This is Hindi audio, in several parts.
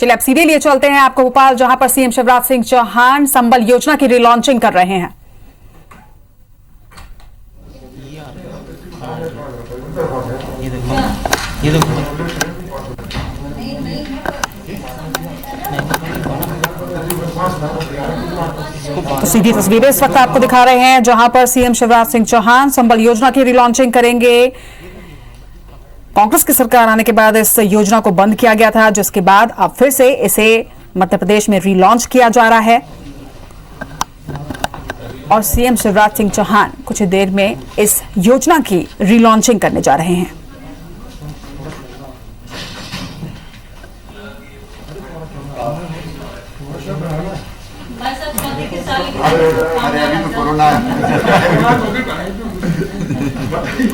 चलिए अब सीधे लिए चलते हैं आपको भोपाल, जहां पर सीएम शिवराज सिंह चौहान संबल योजना की रिलॉन्चिंग कर रहे हैं। तो सीधी तस्वीरें इस वक्त आपको दिखा रहे हैं जहां पर सीएम शिवराज सिंह चौहान संबल योजना की रिलॉन्चिंग करेंगे। कांग्रेस की सरकार आने के बाद इस योजना को बंद किया गया था, जिसके बाद अब फिर से इसे मध्य प्रदेश में रिलॉन्च किया जा रहा है और सीएम शिवराज सिंह चौहान कुछ ही देर में इस योजना की रिलॉन्चिंग करने जा रहे हैं।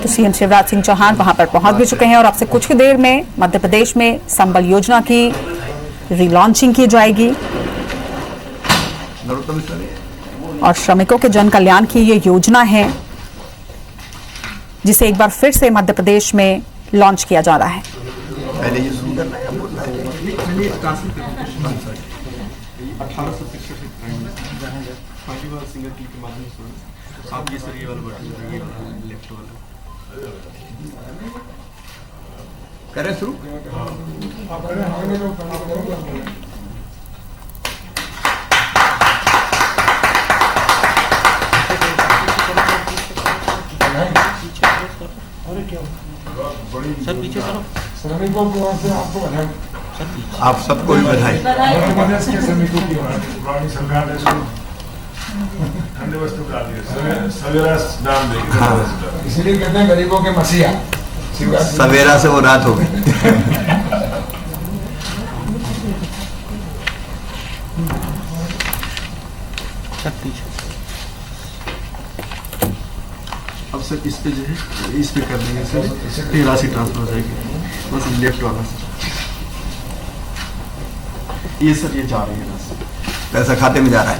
तो सीएम शिवराज सिंह चौहान वहां पर पहुंच भी चुके हैं और अब से कुछ ही देर में मध्य प्रदेश में संबल योजना की रिलॉन्चिंग की जाएगी और श्रमिकों के जन कल्याण की ये योजना है जिसे एक बार फिर से मध्य प्रदेश में लॉन्च किया जा रहा है। पहले ये शुरू करना है, बोलना है। आप ये सर ये वाला बटन, ये वाला लेफ्ट वाला करें शुरू। सर पीछे करो। श्रमिकों की ओर से आपको बधाई। आप सबको भी बधाई। प्रदेश के श्रमिकों की ओर से पुरानी सरकार ने इसको ठंडे वस्तु डाल दिया, सवेरा नाम देगी। इसलिए कहते हैं गरीबों के मसीहा। सवेरा से वो रात हो गई। अब सर इस पे जो है इस पे कर देंगे सर, ये राशि ट्रांसफर हो जाएगी बस लेफ्ट वाला सर। ये सर ये जा रही है राशि, पैसा खाते में जा रहा है।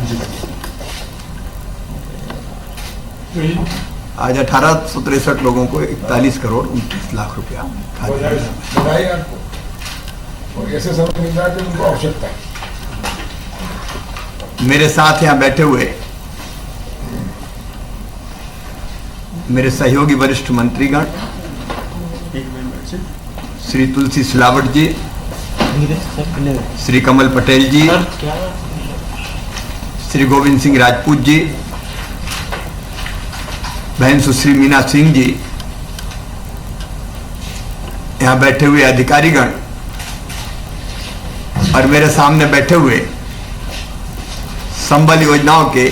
आज 1863 लोगों को 41 करोड़ 29 लाख रुपया बधाई आपको। और ऐसे समय मिल रहा है उनको आवश्यकता है। मेरे साथ यहाँ बैठे हुए मेरे सहयोगी वरिष्ठ मंत्रीगण श्री तुलसी सिलावट जी, श्री कमल पटेल जी, श्री गोविंद सिंह राजपूत जी, बहन सुश्री मीना सिंह जी, यहाँ बैठे हुए अधिकारीगण और मेरे सामने बैठे हुए संबल योजनाओं के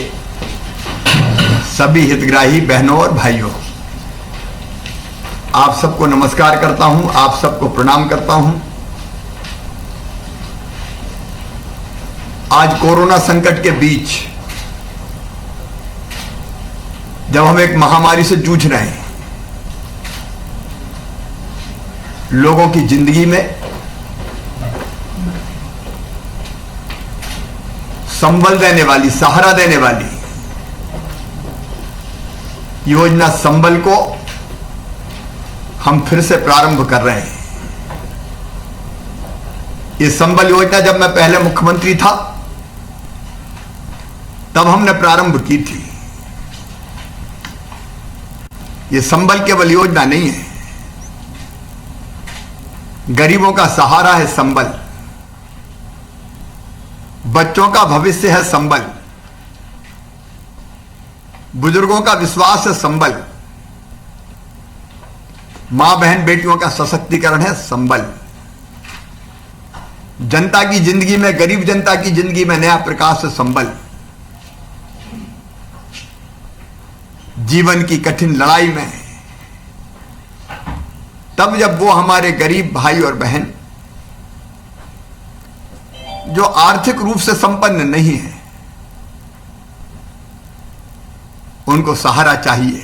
सभी हितग्राही बहनों और भाइयों, आप सबको नमस्कार करता हूं, आप सबको प्रणाम करता हूं। आज कोरोना संकट के बीच जब हम एक महामारी से जूझ रहे हैं, लोगों की जिंदगी में संबल देने वाली, सहारा देने वाली योजना संबल को हम फिर से प्रारंभ कर रहे हैं। ये संबल योजना जब मैं पहले मुख्यमंत्री था तब हमने प्रारंभ की थी। ये संबल केवल योजना नहीं है, गरीबों का सहारा है संबल, बच्चों का भविष्य है संबल, बुजुर्गों का विश्वास है संबल, मां बहन बेटियों का सशक्तिकरण है संबल, जनता की जिंदगी में, गरीब जनता की जिंदगी में नया प्रकाश है संबल, जीवन की कठिन लड़ाई में तब जब वो हमारे गरीब भाई और बहन जो आर्थिक रूप से संपन्न नहीं है उनको सहारा चाहिए,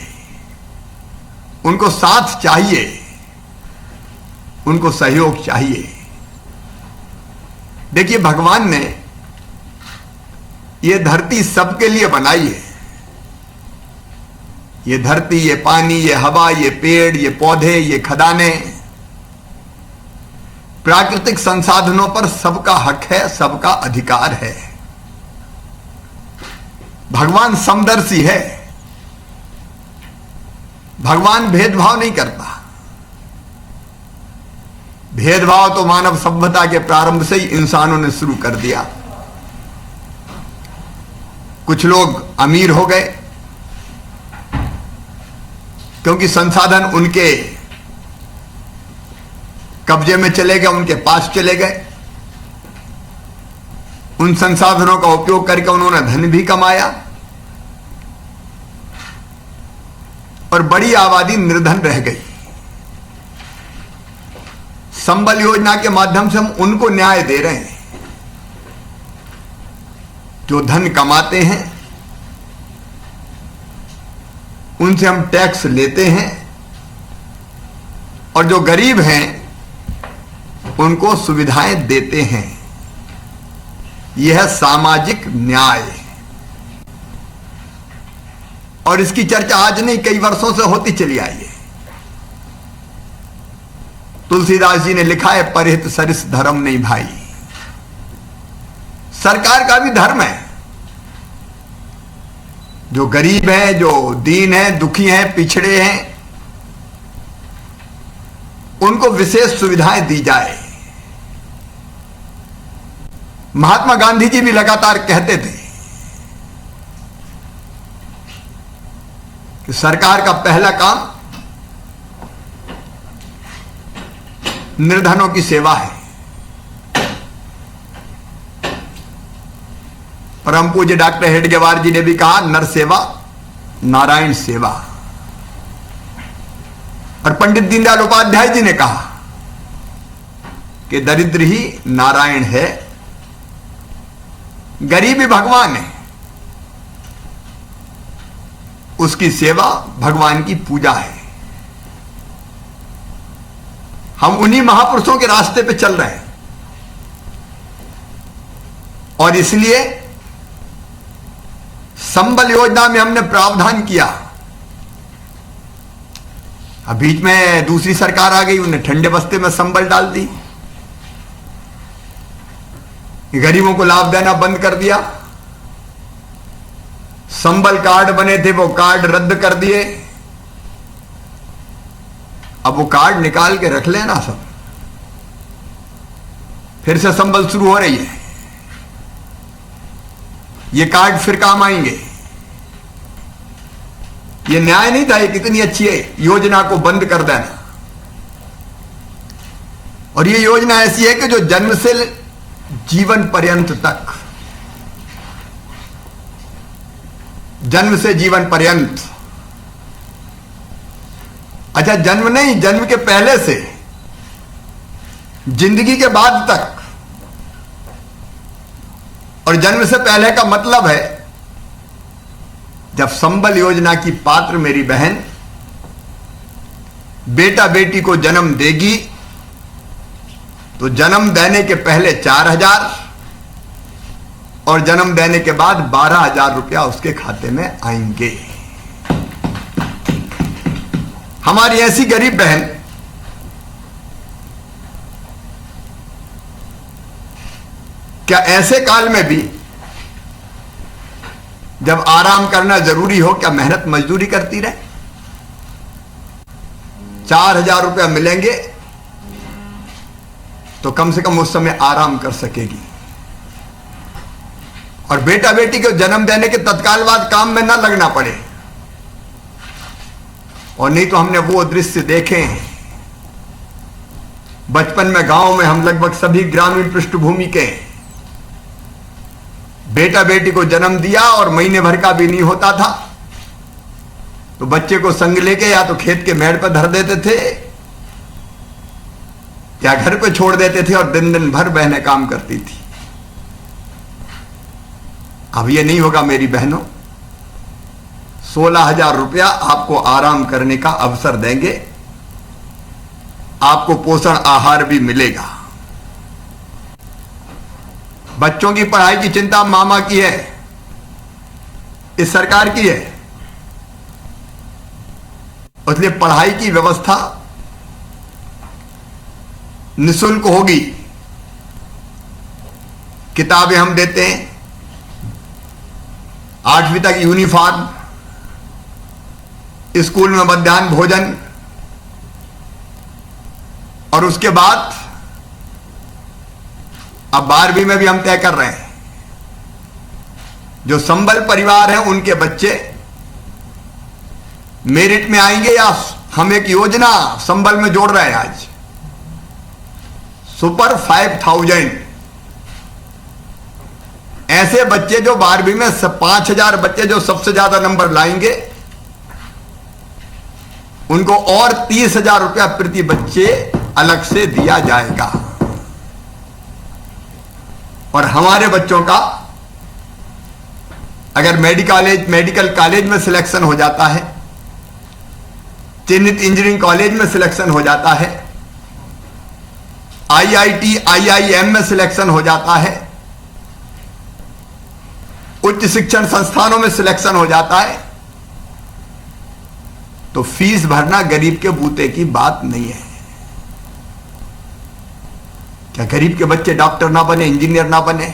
उनको साथ चाहिए, उनको सहयोग चाहिए। देखिए, भगवान ने ये धरती सबके लिए बनाई है। ये धरती, ये पानी, ये हवा, ये पेड़, ये पौधे, ये खदानें, प्राकृतिक संसाधनों पर सबका हक है, सबका अधिकार है। भगवान समदर्शी है, भगवान भेदभाव नहीं करता। भेदभाव तो मानव सभ्यता के प्रारंभ से ही इंसानों ने शुरू कर दिया। कुछ लोग अमीर हो गए क्योंकि संसाधन उनके कब्जे में चले गए, उनके पास चले गए। उन संसाधनों का उपयोग करके उन्होंने धन भी कमाया और बड़ी आबादी निर्धन रह गई। संबल योजना के माध्यम से हम उनको न्याय दे रहे हैं जो धन कमाते हैं, उनसे हम टैक्स लेते हैं, और जो गरीब हैं उनको सुविधाएं देते हैं। यह है सामाजिक न्याय। और इसकी चर्चा आज नहीं, कई वर्षों से होती चली आई है। तुलसीदास जी ने लिखा है, परहित सरिस धर्म नहीं भाई। सरकार का भी धर्म है। जो गरीब हैं, जो दीन हैं, दुखी हैं, पिछड़े हैं, उनको विशेष सुविधाएं दी जाए। महात्मा गांधी जी भी लगातार कहते थे कि सरकार का पहला काम निर्धनों की सेवा है। परम पूज्य डॉक्टर हेडगेवार जी ने भी कहा, नर सेवा नारायण सेवा। और पंडित दीनदयाल उपाध्याय जी ने कहा कि दरिद्र ही नारायण है, गरीब ही भगवान है। उसकी सेवा भगवान की पूजा है। हम उन्हीं महापुरुषों के रास्ते पे चल रहे हैं और इसलिए संबल योजना में हमने प्रावधान किया। अब बीच में दूसरी सरकार आ गई, उन्हें ठंडे बस्ते में संबल डाल दी, गरीबों को लाभ देना बंद कर दिया। संबल कार्ड बने थे, वो कार्ड रद्द कर दिए। अब वो कार्ड निकाल के रख लेना सब। फिर से संबल शुरू हो रही है। ये कार्ड फिर काम आएंगे। ये न्याय नहीं था, ये कितनी अच्छी है योजना को बंद कर देना। और ये योजना ऐसी है कि जो जन्म से जीवन पर्यंत तक, जन्म से जीवन पर्यंत, अच्छा जन्म नहीं, जन्म के पहले से जिंदगी के बाद तक। और जन्म से पहले का मतलब है जब संबल योजना की पात्र मेरी बहन बेटा बेटी को जन्म देगी तो जन्म देने के पहले 4,000 और जन्म देने के बाद 12,000 रुपया उसके खाते में आएंगे। हमारी ऐसी गरीब बहन क्या ऐसे काल में भी जब आराम करना जरूरी हो, क्या मेहनत मजदूरी करती रहे? 4,000 रुपया मिलेंगे तो कम से कम उस समय आराम कर सकेगी। और बेटा बेटी को जन्म देने के तत्काल बाद काम में ना लगना पड़े। और नहीं तो हमने वो दृश्य देखे हैं बचपन में, गांव में हम लगभग सभी ग्रामीण पृष्ठभूमि के, बेटा बेटी को जन्म दिया और महीने भर का भी नहीं होता था तो बच्चे को संग लेके या तो खेत के मेड़ पर धर देते थे या घर पे छोड़ देते थे और दिन दिन भर बहनें काम करती थी। अब ये नहीं होगा मेरी बहनों। 16,000 रुपया आपको आराम करने का अवसर देंगे, आपको पोषण आहार भी मिलेगा। बच्चों की पढ़ाई की चिंता मामा की है, इस सरकार की है। इसलिए पढ़ाई की व्यवस्था निःशुल्क होगी। किताबें हम देते हैं, 8वीं तक यूनिफॉर्म, स्कूल में मध्याह्न भोजन, और उसके बाद अब 12वीं में भी हम तय कर रहे हैं, जो संबल परिवार हैं उनके बच्चे मेरिट में आएंगे, या हम एक योजना संबल में जोड़ रहे हैं आज, सुपर 5000। ऐसे बच्चे जो 12वीं में 5000 बच्चे जो सबसे ज्यादा नंबर लाएंगे, उनको और 30,000 रुपया प्रति बच्चे अलग से दिया जाएगा। और हमारे बच्चों का अगर मेडिकल कॉलेज में सिलेक्शन हो जाता है, चिन्हित इंजीनियरिंग कॉलेज में सिलेक्शन हो जाता है, IIT IIM में सिलेक्शन हो जाता है, उच्च शिक्षण संस्थानों में सिलेक्शन हो जाता है, तो फीस भरना गरीब के बूते की बात नहीं है। क्या गरीब के बच्चे डॉक्टर ना बने, इंजीनियर ना बने,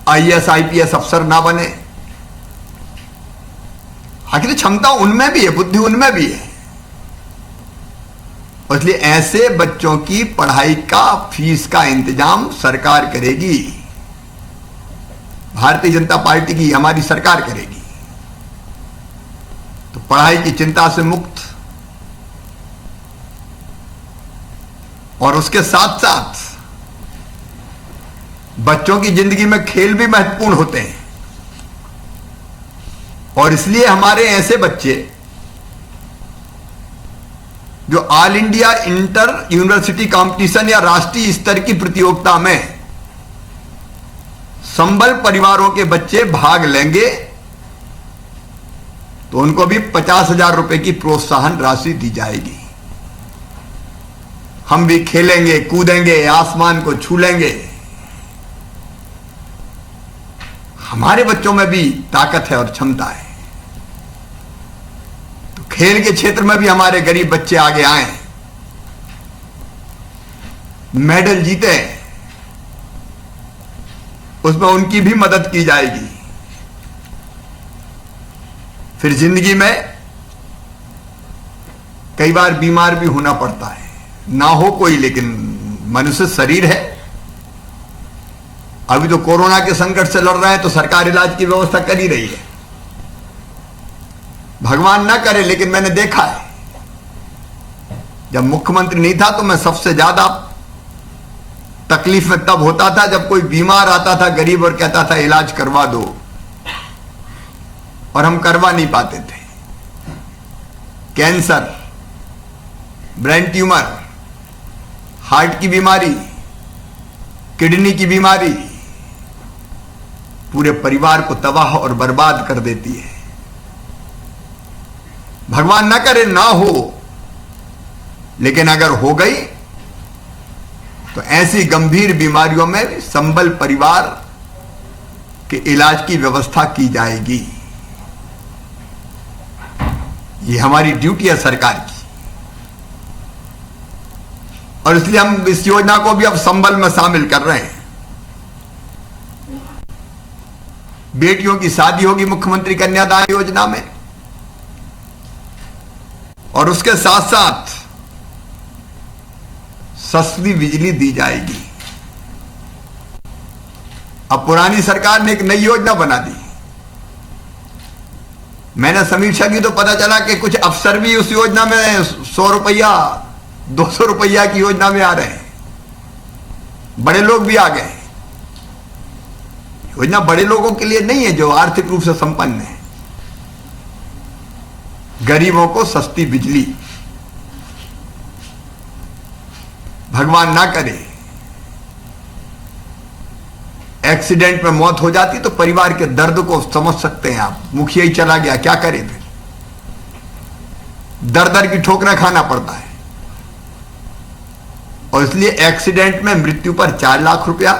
IAS IPS अफसर ना बने? आखिर क्षमता उनमें भी है, बुद्धि उनमें भी है। इसलिए ऐसे बच्चों की पढ़ाई का फीस का इंतजाम सरकार करेगी, भारतीय जनता पार्टी की हमारी सरकार करेगी। तो पढ़ाई की चिंता से मुक्त, और उसके साथ साथ बच्चों की जिंदगी में खेल भी महत्वपूर्ण होते हैं। और इसलिए हमारे ऐसे बच्चे जो all India inter university competition या राष्ट्रीय स्तर की प्रतियोगिता में संबल परिवारों के बच्चे भाग लेंगे, तो उनको भी 50,000 रुपए की प्रोत्साहन राशि दी जाएगी। हम भी खेलेंगे, कूदेंगे, आसमान को छू लेंगे। हमारे बच्चों में भी ताकत है और क्षमता है, तो खेल के क्षेत्र में भी हमारे गरीब बच्चे आगे आए, मेडल जीते, उसमें उनकी भी मदद की जाएगी। फिर जिंदगी में कई बार बीमार भी होना पड़ता है, ना हो कोई, लेकिन मनुष्य शरीर है। अभी तो कोरोना के संकट से लड़ रहे हैं, तो सरकार इलाज की व्यवस्था कर ही रही है। भगवान ना करे, लेकिन मैंने देखा है, जब मुख्यमंत्री नहीं था तो मैं सबसे ज्यादा तकलीफ में तब होता था जब कोई बीमार आता था गरीब और कहता था इलाज करवा दो, और हम करवा नहीं पाते थे। कैंसर, ब्रेन ट्यूमर, हार्ट की बीमारी, किडनी की बीमारी पूरे परिवार को तबाह और बर्बाद कर देती है। भगवान ना करे ना हो, लेकिन अगर हो गई तो ऐसी गंभीर बीमारियों में संबल परिवार के इलाज की व्यवस्था की जाएगी। ये हमारी ड्यूटी है सरकार की, और इसलिए हम इस योजना को भी अब संबल में शामिल कर रहे हैं। बेटियों की शादी होगी मुख्यमंत्री कन्यादान योजना में, और उसके साथ साथ सस्ती बिजली दी जाएगी। अब पुरानी सरकार ने एक नई योजना बना दी, मैंने समीक्षा की तो पता चला कि कुछ अफसर भी उस योजना में 100 रुपया 200 रुपया की योजना में आ रहे हैं, बड़े लोग भी आ गए। योजना बड़े लोगों के लिए नहीं है जो आर्थिक रूप से संपन्न है, गरीबों को सस्ती बिजली। भगवान ना करे एक्सीडेंट में मौत हो जाती तो परिवार के दर्द को समझ सकते हैं आप। मुखिया ही चला गया, क्या करे फिर, दर दर की ठोकरें खाना पड़ता है। और इसलिए एक्सीडेंट में मृत्यु पर 4 लाख रुपया,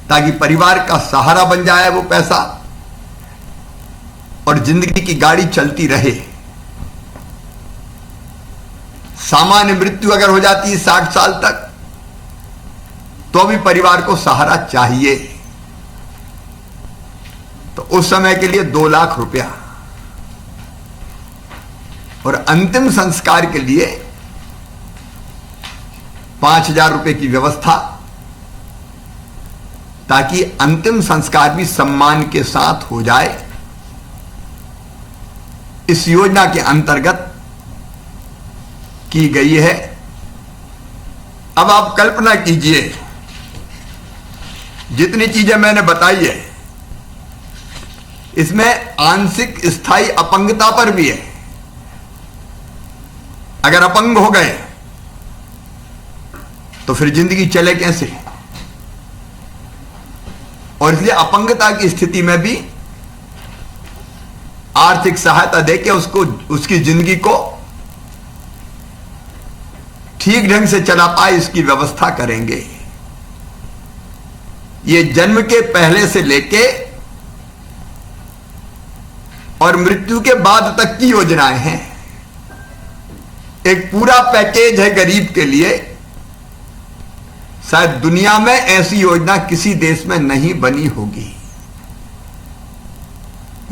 ताकि परिवार का सहारा बन जाए वो पैसा, और जिंदगी की गाड़ी चलती रहे। सामान्य मृत्यु अगर हो जाती है 60 साल तक, तो भी परिवार को सहारा चाहिए। तो उस समय के लिए 2 लाख रुपया और अंतिम संस्कार के लिए 5,000 रुपए की व्यवस्था, ताकि अंतिम संस्कार भी सम्मान के साथ हो जाए। इस योजना के अंतर्गत की गई है। अब आप कल्पना कीजिए, जितनी चीजें मैंने बताई है, इसमें आंशिक स्थायी अपंगता पर भी है। अगर अपंग हो गए तो फिर जिंदगी चले कैसे? और इसलिए अपंगता की स्थिति में भी आर्थिक सहायता देके उसको, उसकी जिंदगी को ठीक ढंग से चला पाए, इसकी व्यवस्था करेंगे। ये जन्म के पहले से लेके और मृत्यु के बाद तक की योजनाएं हैं। एक पूरा पैकेज है गरीब के लिए। शायद दुनिया में ऐसी योजना किसी देश में नहीं बनी होगी।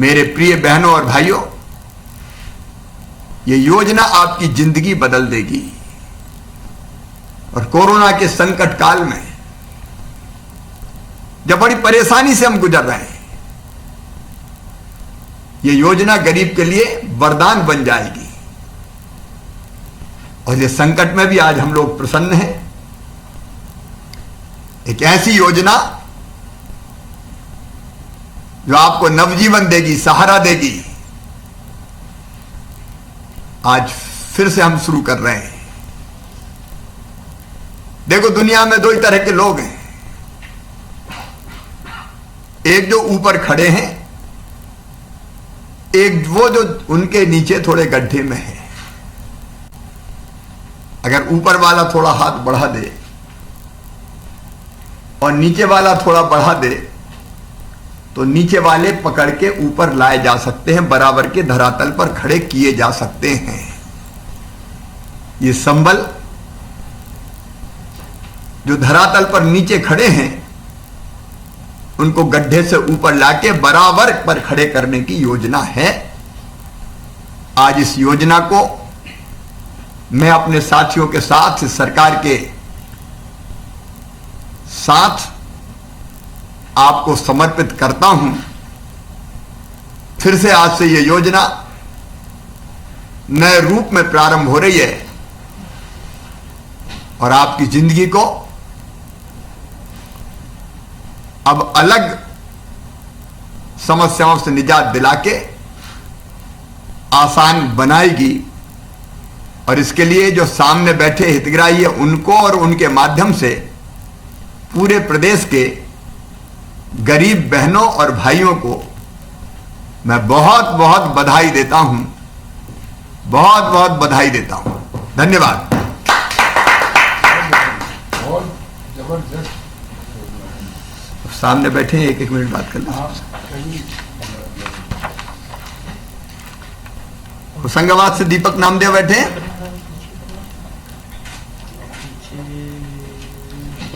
मेरे प्रिय बहनों और भाइयों, ये योजना आपकी जिंदगी बदल देगी। और कोरोना के संकट काल में जब बड़ी परेशानी से हम गुजर रहे हैं, ये योजना गरीब के लिए वरदान बन जाएगी। और ये संकट में भी आज हम लोग प्रसन्न हैं। एक ऐसी योजना जो आपको नवजीवन देगी, सहारा देगी, आज फिर से हम शुरू कर रहे हैं। देखो, दुनिया में 2 ही तरह के लोग हैं। एक जो ऊपर खड़े हैं, एक वो जो उनके नीचे थोड़े गड्ढे में है। अगर ऊपर वाला थोड़ा हाथ बढ़ा दे और नीचे वाला थोड़ा बढ़ा दे, तो नीचे वाले पकड़ के ऊपर लाए जा सकते हैं, बराबर के धरातल पर खड़े किए जा सकते हैं। ये संबल जो धरातल पर नीचे खड़े हैं, उनको गड्ढे से ऊपर लाके बराबर पर खड़े करने की योजना है। आज इस योजना को मैं अपने साथियों के साथ, सरकार के साथ आपको समर्पित करता हूं। फिर से आज से यह योजना नए रूप में प्रारंभ हो रही है और आपकी जिंदगी को अब अलग समस्याओं से निजात दिला के आसान बनाएगी। और इसके लिए जो सामने बैठे हितग्राही है, उनको और उनके माध्यम से पूरे प्रदेश के गरीब बहनों और भाइयों को मैं बहुत बहुत बधाई देता हूं, बहुत बहुत बधाई देता हूं। धन्यवाद। बहुत जबरदस्त। सामने बैठे हैं, 1-1 मिनट बात कर लें। होशंगाबाद से दीपक नामदेव बैठे हैं।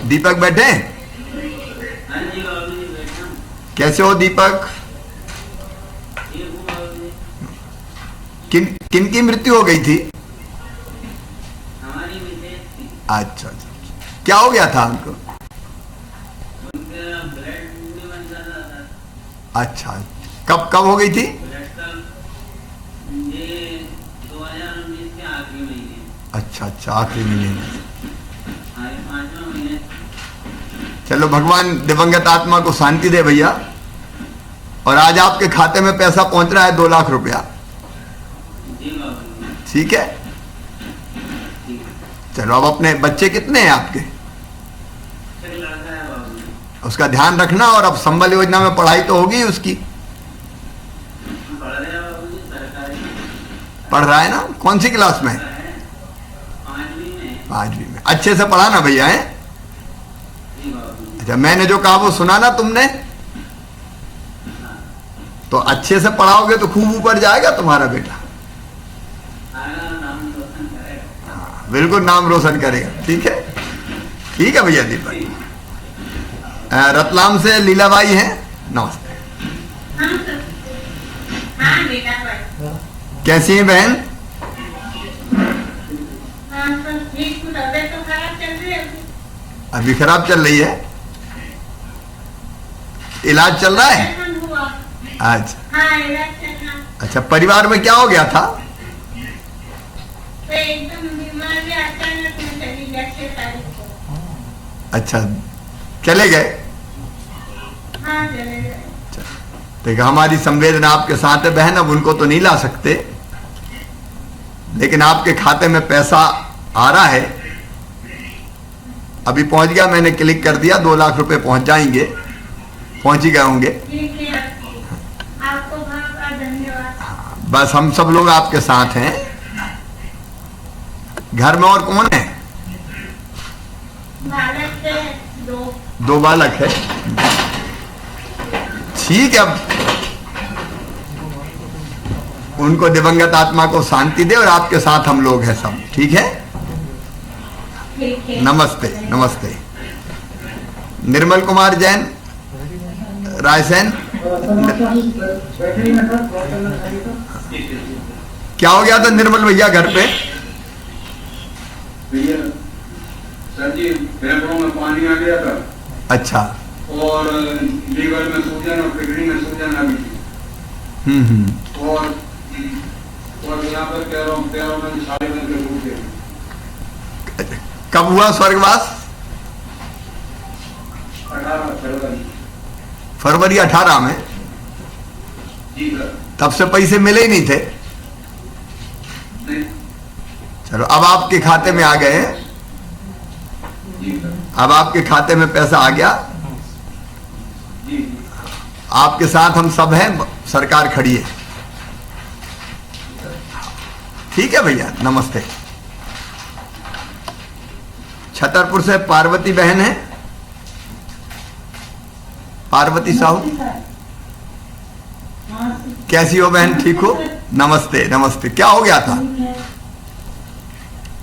दीपक बैठे हैं? कैसे हो दीपक? किन की मृत्यु हो गई थी? अच्छा, क्या हो गया था उनको? अच्छा, कब हो गई थी? 2019 के आखिरी महीने। अच्छा, आखिरी महीने। चलो, भगवान दिवंगत आत्मा को शांति दे भैया। और आज आपके खाते में पैसा पहुंच रहा है 2 लाख रुपया। ठीक है, चलो। अब अपने बच्चे कितने हैं आपके? उसका ध्यान रखना। और अब संबल योजना में पढ़ाई तो होगी उसकी? पढ़ रहा है ना? कौन सी क्लास में? 5वीं में। अच्छे से पढ़ाना भैया है। अच्छा, मैंने जो कहा वो सुना ना तुमने? तो अच्छे से पढ़ाओगे तो खूब ऊपर जाएगा तुम्हारा बेटा। बिल्कुल नाम रोशन करेगा। ठीक है भैया दीपक। रतलाम से लीलाबाई हैं, नमस्ते। हाँ बेटा भाई। कैसी हैं बहन? हाँ सर ठीक, कुछ तबीयत तो खराब चल रही है अभी खराब चल रही है, इलाज चल रहा है? ऑपरेशन हुआ। अच्छा हाँ इलाज चल रहा। अच्छा, परिवार में क्या हो गया था? तो एकदम बीमारी अचानक में चली गई 6 तारीख को। अच्छा, चले गए? हाँ चले गए। देखिए हमारी संवेदना आपके साथ है बहन, अब उनको तो नहीं ला सकते, लेकिन आपके खाते में पैसा आ रहा है, अभी पहुंच गया, मैंने क्लिक कर दिया, 2 लाख रुपए पहुंच जाएंगे, पहुंच ही गए होंगे। ठीक है, आपको बहुत बहुत धन्यवाद। बस हम सब लोग आपके साथ हैं। घर में और कौन है? बालक के 2 बालक है। ठीक है, अब उनको दिवंगत आत्मा को शांति दे, और आपके साथ हम लोग हैं सब। ठीक है, ठीक है। नमस्ते नमस्ते। निर्मल कुमार जैन, रायसेन। क्या हो गया था निर्मल भैया घर पे? भैया सर जी, फेफड़ों में पानी आ गया था अच्छा। और लीवर में सूजन और किडनी में सूजन आ गई थी। और यहाँ पर पैरों में सारे बन के टूटे। कब हुआ स्वर्गवास? 18 फरवरी। फरवरी 18 में? जी सर। तब से पैसे मिले ही नहीं थे? नहीं। चलो, अब आपके खाते में आ गए हैं। जी सर। अब आपके खाते में पैसा आ गया। जी। आपके साथ हम सब हैं, सरकार खड़ी है। ठीक है भैया, नमस्ते। छतरपुर से पार्वती बहन है, पार्वती साहू। कैसी हो बहन, ठीक हो? नमस्ते नमस्ते। क्या हो गया था?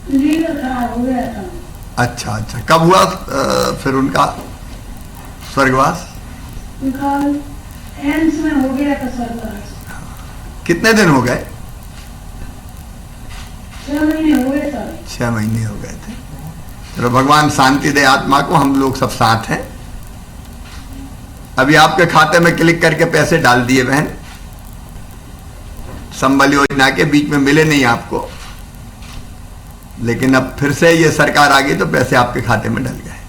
लीवर खराब हो गया था। अच्छा अच्छा, कब हुआ फिर उनका स्वर्गवास? उनका एम्स में हो गया था स्वर्गवास। कितने दिन हो गए? 6 महीने हो गए सर। 6 महीने हो गए थे। चलो, भगवान शांति दे आत्मा को, हम लोग सब साथ हैं। अभी आपके खाते में क्लिक करके पैसे डाल दिए बहन, संबल योजना के। बीच में मिले नहीं आपको, लेकिन अब फिर से ये सरकार आ गई तो पैसे आपके खाते में डल गए।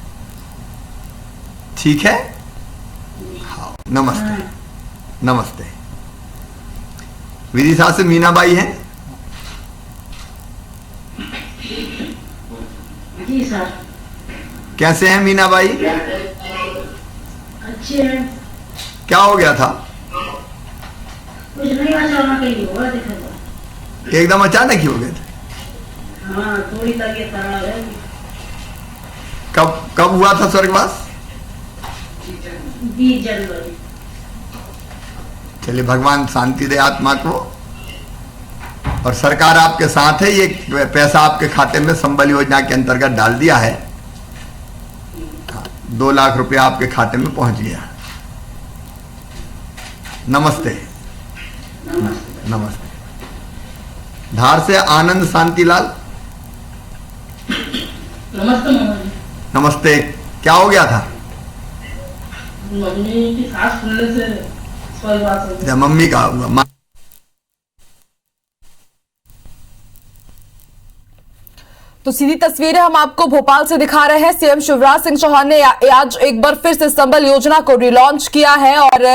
ठीक है, हाँ, नमस्ते नमस्ते। विदिशा से मीनाबाई हैं। जी सर। कैसे हैं मीनाबाई? अच्छे हैं। क्या हो गया था? कुछ नहीं, अचानक ही हुआ देखा। एकदम अचानक ही हो गए थे? हाँ थोड़ी तबीयत खराब है। कब हुआ था स्वर्गवास? 20 जनवरी। चलिए, भगवान शांति दे आत्मा को, और सरकार आपके साथ है। ये पैसा आपके खाते में संबल योजना के अंतर्गत डाल दिया है। 2 लाख रुपया आपके खाते में पहुंच गया। नमस्ते नमस्ते। धार से आनंद शांतिलाल। नमस्ते मामा जी। नमस्ते। क्या हो गया था? मम्मी की सांस फूलने से स्वर्गवास हो गया। मम्मी का हुआ। तो सीधी तस्वीरें हम आपको भोपाल से दिखा रहे हैं। सीएम शिवराज सिंह चौहान ने आज एक बार फिर से संबल योजना को रिलॉन्च किया है और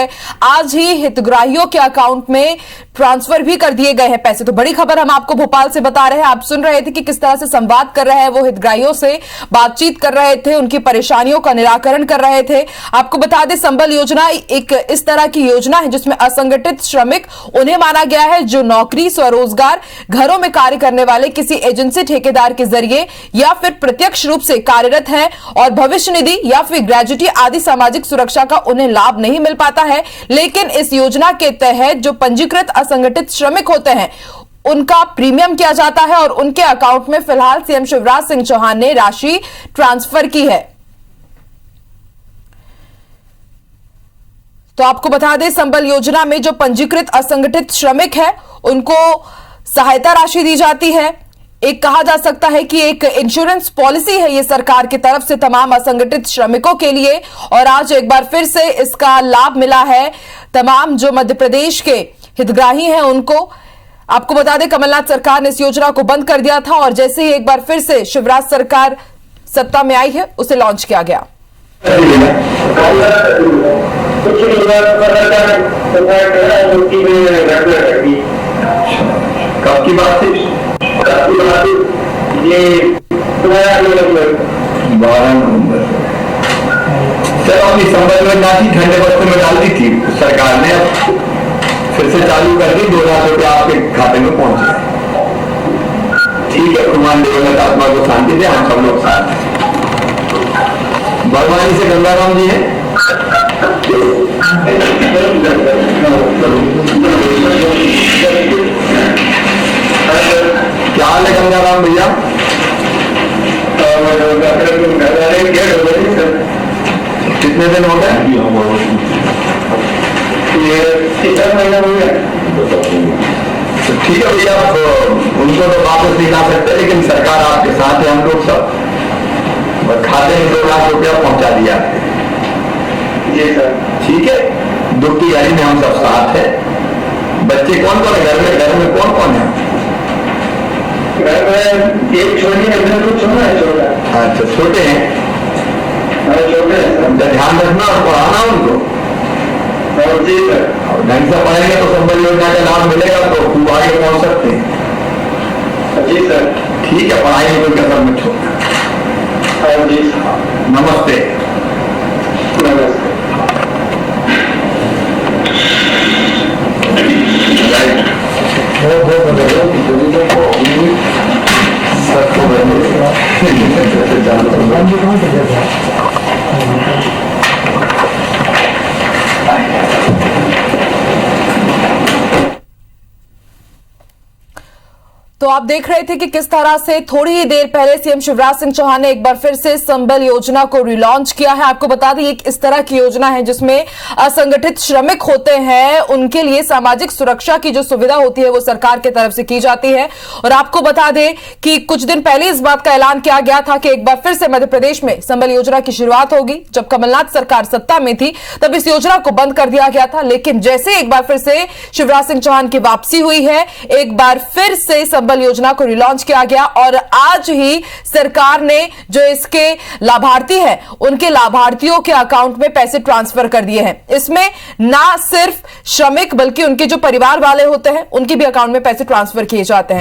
आज ही हितग्राहियों के अकाउंट में ट्रांसफर भी कर दिए गए हैं पैसे। तो बड़ी खबर हम आपको भोपाल से बता रहे हैं। आप सुन रहे थे कि किस तरह से संवाद कर रहे हैं, वो हितग्राहियों से बातचीत कर रहे थे, उनकी परेशानियों का निराकरण कर रहे थे। आपको बता दें, संबल योजना एक इस तरह की योजना है जिसमें असंगठित श्रमिक उन्हें माना गया है जो नौकरी, स्वरोजगार, घरों में कार्य करने वाले किसी एजेंसी, ठेकेदार के जरिए या फिर प्रत्यक्ष रूप से कार्यरत हैं और भविष्य निधि या फिर ग्रेजुटी आदि सामाजिक सुरक्षा का उन्हें लाभ नहीं मिल पाता है। लेकिन इस योजना के तहत जो पंजीकृत असंगठित श्रमिक होते हैं उनका प्रीमियम किया जाता है और उनके अकाउंट में फिलहाल सीएम शिवराज सिंह चौहान ने राशि ट्रांसफर की है। तो आपको बता दें, संबल योजना में जो पंजीकृत असंगठित श्रमिक है उनको सहायता राशि दी जाती है। एक कहा जा सकता है कि एक इंश्योरेंस पॉलिसी है ये सरकार की तरफ से तमाम असंगठित श्रमिकों के लिए, और आज एक बार फिर से इसका लाभ मिला है तमाम जो मध्य प्रदेश के हितग्राही हैं उनको। आपको बता दें, कमलनाथ सरकार ने इस योजना को बंद कर दिया था और जैसे ही एक बार फिर से शिवराज सरकार सत्ता में आई है उसे लॉन्च किया गया। कब की बात थी? ये 12 नवंबर। चलो अपनी संबल योजना थी, ठंडे बस्ते में डाल दी थी सरकार ने, अब फिर से चालू कर दी। 2 लाख रुपया आपके खाते में पहुंचे। ठीक है, भगवान देवनाथ आत्मा को शांति दे, हम सब लोग साथ हैं। बड़वानी से गंगाराम जी हैं। क्या हाल है गंगाराम भैया? कितने दिन हो गए? ये 3 महीना हो गया। ठीक है भैया, उनको तो वापस नहीं ला सकते, लेकिन सरकार आपके साथ है। हम लोग सब खाते में 2 लाख रुपया पहुंचा दिया। जी सर। ठीक है, दुख की घड़ी में हम सब साथ है। बच्चे कौन कौन है घर में कौन कौन है? घर में एक छोटी है, कुछ छोटा है। छोटा। अच्छा, छोटे हैं। छोटे हैं। ध्यान रखना और पढ़ाना उनको। जी सर। ढंग से पढ़ेंगे तो संबल योजना का लाभ मिलेगा तो खूब आगे पहुंच सकते हैं। जी सर। ठीक है, पढ़ाई में कोई कसर मत छोड़ना। जी नमस्ते। नमस्ते। तो आप देख रहे थे कि किस तरह से थोड़ी ही देर पहले सीएम शिवराज सिंह चौहान ने एक बार फिर से संबल योजना को रिलॉन्च किया है। आपको बता दें, एक इस तरह की योजना है जिसमें असंगठित श्रमिक होते हैं, उनके लिए सामाजिक सुरक्षा की जो सुविधा होती है वो सरकार की तरफ से की जाती है। और आपको बता दें कि कुछ दिन पहले इस बात का ऐलान किया गया था कि एक बार फिर से मध्य प्रदेश में संबल योजना की शुरुआत होगी। जब कमलनाथ सरकार सत्ता में थी तब इस योजना को बंद कर दिया गया था, लेकिन जैसे एक बार फिर से शिवराज सिंह चौहान की वापसी हुई है, एक बार फिर से संबल योजना को रिलॉन्च किया गया और आज ही सरकार ने जो इसके लाभार्थी हैं उनके लाभार्थियों के अकाउंट में पैसे ट्रांसफर कर दिए हैं। इसमें ना सिर्फ श्रमिक बल्कि उनके जो परिवार वाले होते हैं उनके भी अकाउंट में पैसे ट्रांसफर किए जाते हैं।